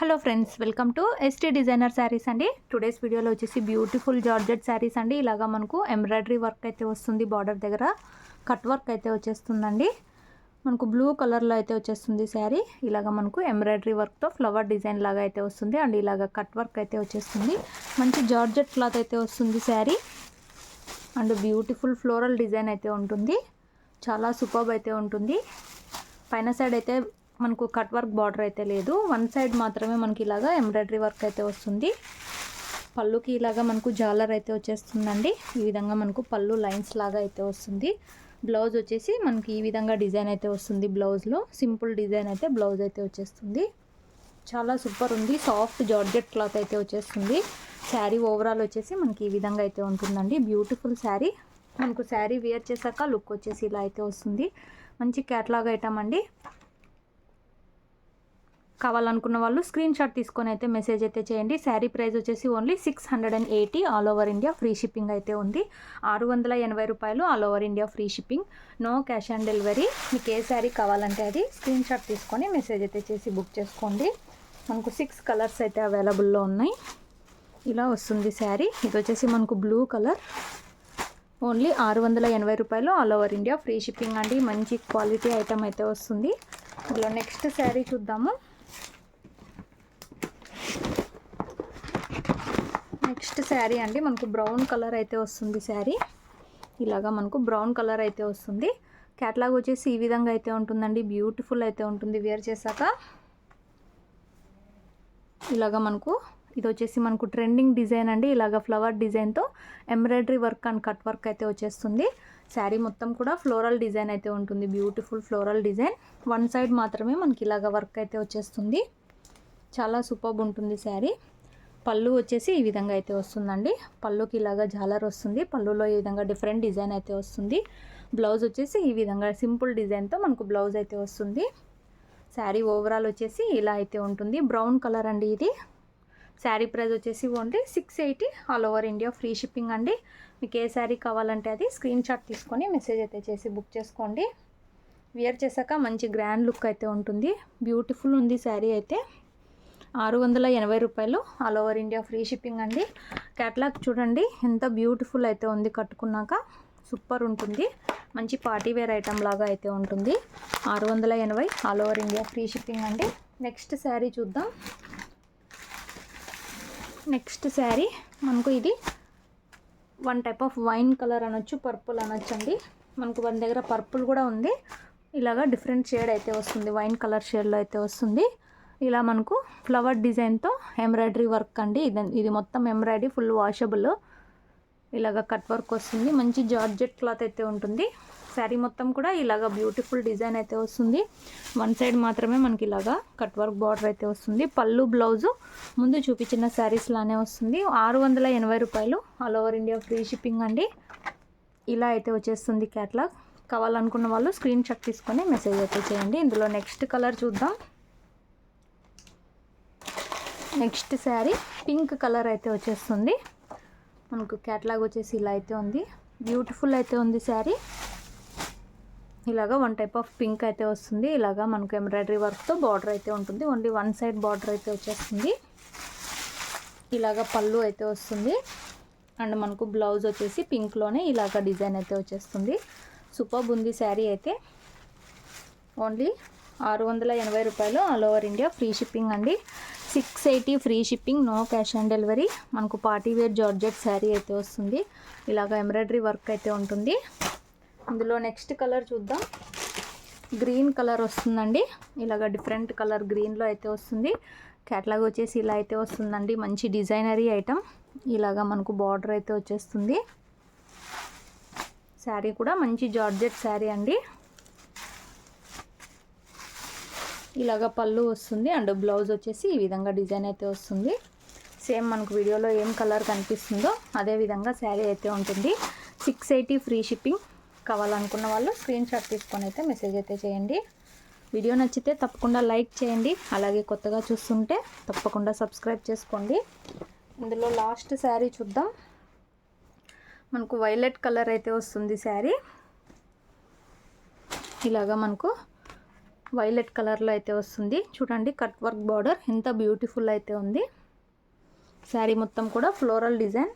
Hello friends, welcome to ST designer saris అండి. Today's వీడియోలో వచ్చేసి బ్యూటిఫుల్ జార్జెట్ శారీస్ అండి. ఇలాగా మనకు ఎంబ్రాయిడరీ వర్క్ అయితే వస్తుంది, బార్డర్ దగ్గర కట్ వర్క్ అయితే వచ్చేస్తుందండి. మనకు బ్లూ కలర్లో అయితే వచ్చేస్తుంది శారీ. ఇలాగా మనకు ఎంబ్రాయిడరీ వర్క్తో ఫ్లవర్ డిజైన్ లాగా అయితే వస్తుంది అండ్ ఇలాగా కట్ వర్క్ అయితే వచ్చేస్తుంది. మంచి జార్జెట్ క్లాత్ అయితే వస్తుంది sari and beautiful floral design అయితే ఉంటుంది. చాలా సూపర్బ్ అయితే ఉంటుంది. పైన సైడ్ అయితే మనకు కట్ వర్క్ బార్డర్ అయితే లేదు, వన్ సైడ్ మాత్రమే మనకి ఇలాగా ఎంబ్రాయిడరీ వర్క్ అయితే వస్తుంది. పళ్ళుకి ఇలాగా మనకు జాలర్ అయితే వచ్చేస్తుందండి. ఈ విధంగా మనకు పళ్ళు లైన్స్ లాగా అయితే వస్తుంది. బ్లౌజ్ వచ్చేసి మనకి ఈ విధంగా డిజైన్ అయితే వస్తుంది. బ్లౌజ్లో సింపుల్ డిజైన్ అయితే బ్లౌజ్ అయితే వచ్చేస్తుంది. చాలా సూపర్ ఉంది. సాఫ్ట్ జార్జెట్ క్లాత్ అయితే వచ్చేస్తుంది. శారీ ఓవరాల్ వచ్చేసి మనకి ఈ విధంగా అయితే ఉంటుందండి. బ్యూటిఫుల్ శారీ. మనకు శారీ వేర్ చేశాక లుక్ వచ్చేసి ఇలా అయితే వస్తుంది. మంచి క్యాట్లాగ్ ఐటమ్ అండి. కావాలనుకున్న వాళ్ళు స్క్రీన్ షాట్ తీసుకొని అయితే మెసేజ్ అయితే చేయండి. శారీ ప్రైస్ వచ్చేసి only 680 all over India free shipping అయితే ఉంది. 680 రూపాయలు all over India free shipping, no cash on delivery. మీకు ఏ శారీ కావాలంటే అది స్క్రీన్ షాట్ తీసుకొని మెసేజ్ అయితే చేసి బుక్ చేసుకోండి. మనకు 6 కలర్స్ అయితే అవైలబుల్లో ఉన్నాయి. ఇలా వస్తుంది శారీ. ఇది వచ్చేసి మనకు బ్లూ కలర్. ఓన్లీ 680 రూపాయలు all over India free shipping అండి. మంచి క్వాలిటీ ఐటమ్ అయితే వస్తుంది. ఇందులో నెక్స్ట్ శారీ చూద్దాము. నెక్స్ట్ శారీ అండి, మనకు బ్రౌన్ కలర్ అయితే వస్తుంది శారీ. ఇలాగా మనకు బ్రౌన్ కలర్ అయితే వస్తుంది. క్యాట్లాగ్ వచ్చేసి ఈ విధంగా అయితే ఉంటుందండి. బ్యూటిఫుల్ అయితే ఉంటుంది వేర్ చేశాక. ఇలాగా మనకు ఇది వచ్చేసి మనకు ట్రెండింగ్ డిజైన్ అండి. ఇలాగా ఫ్లవర్ డిజైన్తో embroidery work and cut work అయితే వచ్చేస్తుంది. శారీ మొత్తం కూడా ఫ్లోరల్ డిజైన్ అయితే ఉంటుంది. Beautiful floral design. One side మాత్రమే మనకి ఇలాగ వర్క్ అయితే వచ్చేస్తుంది. చాలా సూపర్బ్ ఉంటుంది శారీ. పళ్ళు వచ్చేసి ఈ విధంగా అయితే వస్తుందండి. పళ్ళుకి ఇలాగా జాలర్ వస్తుంది. పళ్ళులో ఈ విధంగా డిఫరెంట్ డిజైన్ అయితే వస్తుంది. బ్లౌజ్ వచ్చేసి ఈ విధంగా సింపుల్ డిజైన్తో మనకు బ్లౌజ్ అయితే వస్తుంది. శారీ ఓవరాల్ వచ్చేసి ఇలా అయితే ఉంటుంది. బ్రౌన్ కలర్ అండి ఇది. శారీ ప్రైస్ వచ్చేసి only 680 all over India free shipping అండి. మీకు ఏ శారీ కావాలంటే అది స్క్రీన్ షాట్ తీసుకొని మెసేజ్ అయితే చేసి బుక్ చేసుకోండి. వేర్ చేశాక మంచి గ్రాండ్ లుక్ అయితే ఉంటుంది. బ్యూటిఫుల్ ఉంది శారీ అయితే. 680 రూపాయలు all over India free shipping అండి. క్యాట్లాగ్ చూడండి ఎంత బ్యూటిఫుల్ అయితే ఉంది. కట్టుకున్నాక సూపర్ ఉంటుంది. మంచి పార్టీ వేర్ ఐటమ్ లాగా అయితే ఉంటుంది. 680 all over India free shipping అండి. నెక్స్ట్ శారీ చూద్దాం. నెక్స్ట్ శారీ మనకు ఇది one type of wine colour అనొచ్చు, పర్పుల్ అనొచ్చు అండి. మనకు మన దగ్గర పర్పుల్ కూడా ఉంది. ఇలాగా డిఫరెంట్ షేడ్ అయితే వస్తుంది. వైన్ కలర్ షేడ్లో అయితే వస్తుంది. ఇలా మనకు ఫ్లవర్ డిజైన్తో ఎంబ్రాయిడరీ వర్క్ అండి. ఇది మొత్తం ఎంబ్రాయిడరీ ఫుల్ వాషబుల్. ఇలాగ కట్ వర్క్ వస్తుంది. మంచి జార్జెట్ క్లాత్ అయితే ఉంటుంది. శారీ మొత్తం కూడా ఇలాగ బ్యూటిఫుల్ డిజైన్ అయితే వస్తుంది. వన్ సైడ్ మాత్రమే మనకి ఇలాగా కట్ వర్క్ బార్డర్ అయితే వస్తుంది. పళ్ళు బ్లౌజు ముందు చూపించిన శారీస్ లానే వస్తుంది. 680 రూపాయలు all over India free shipping అండి. ఇలా అయితే వచ్చేస్తుంది క్యాట్లాగ్. కావాలనుకున్న వాళ్ళు స్క్రీన్ షాట్ తీసుకొని మెసేజ్ అయితే చేయండి. ఇందులో నెక్స్ట్ కలర్ చూద్దాం. నెక్స్ట్ శారీ పింక్ కలర్ అయితే వచ్చేస్తుంది. మనకు క్యాట్లాగ్ వచ్చేసి ఇలా అయితే ఉంది. బ్యూటిఫుల్ అయితే ఉంది శారీ. ఇలాగా వన్ టైప్ ఆఫ్ పింక్ అయితే వస్తుంది. ఇలాగా మనకు ఎంబ్రాయిడరీ వర్క్తో బార్డర్ అయితే ఉంటుంది. ఓన్లీ వన్ సైడ్ బార్డర్ అయితే వచ్చేస్తుంది. ఇలాగా పళ్ళు అయితే వస్తుంది అండ్ మనకు బ్లౌజ్ వచ్చేసి పింక్లోనే ఇలాగ డిజైన్ అయితే వచ్చేస్తుంది. సూపర్బ్ ఉంది శారీ అయితే. ఓన్లీ 680 రూపాయలు all over India free shipping అండి. 680 free shipping, no cash on delivery. మనకు పార్టీ వేర్ జార్జెట్ శారీ అయితే వస్తుంది. ఇలాగ ఎంబ్రాయిడరీ వర్క్ అయితే ఉంటుంది. ఇందులో నెక్స్ట్ కలర్ చూద్దాం. గ్రీన్ కలర్ వస్తుందండి. ఇలాగ డిఫరెంట్ కలర్ గ్రీన్లో అయితే వస్తుంది. క్యాట్లాగ్ వచ్చేసి ఇలా అయితే వస్తుందండి. మంచి డిజైనరీ ఐటమ్. ఇలాగా మనకు బార్డర్ అయితే వచ్చేస్తుంది. శారీ కూడా మంచి జార్జెట్ శారీ అండి. ఇలాగ పళ్ళు వస్తుంది అండ్ బ్లౌజ్ వచ్చేసి ఈ విధంగా డిజైన్ అయితే వస్తుంది. సేమ్ మనకు వీడియోలో ఏం కలర్ కనిపిస్తుందో అదే విధంగా శారీ అయితే ఉంటుంది. 680 ఫ్రీ షిప్పింగ్. కావాలనుకున్న వాళ్ళు స్క్రీన్ షాట్ తీసుకొని అయితే మెసేజ్ అయితే చేయండి. వీడియో నచ్చితే తప్పకుండా లైక్ చేయండి. అలాగే కొత్తగా చూస్తుంటే తప్పకుండా సబ్స్క్రైబ్ చేసుకోండి. ఇందులో లాస్ట్ శారీ చూద్దాం. మనకు వైలెట్ కలర్ అయితే వస్తుంది శారీ. ఇలాగా మనకు వైలెట్ కలర్లో అయితే వస్తుంది. చూడండి కట్ వర్క్ బార్డర్ ఎంత బ్యూటిఫుల్ అయితే ఉంది. శారీ మొత్తం కూడా ఫ్లోరల్ డిజైన్.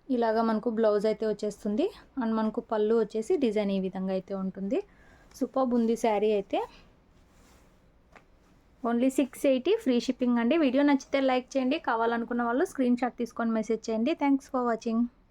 ఇలాగా మనకు బ్లౌజ్ అయితే వచ్చేస్తుంది. అండ్ మనకు పళ్ళు వచ్చేసి డిజైన్ ఈ విధంగా అయితే ఉంటుంది. సూపర్బ్ ఉంది శారీ అయితే. ఓన్లీ 680 ఫ్రీ షిప్పింగ్ అండి. వీడియో నచ్చితే లైక్ చేయండి. కావాలనుకున్న వాళ్ళు స్క్రీన్ షాట్ తీసుకొని మెసేజ్ చేయండి. Thanks for watching.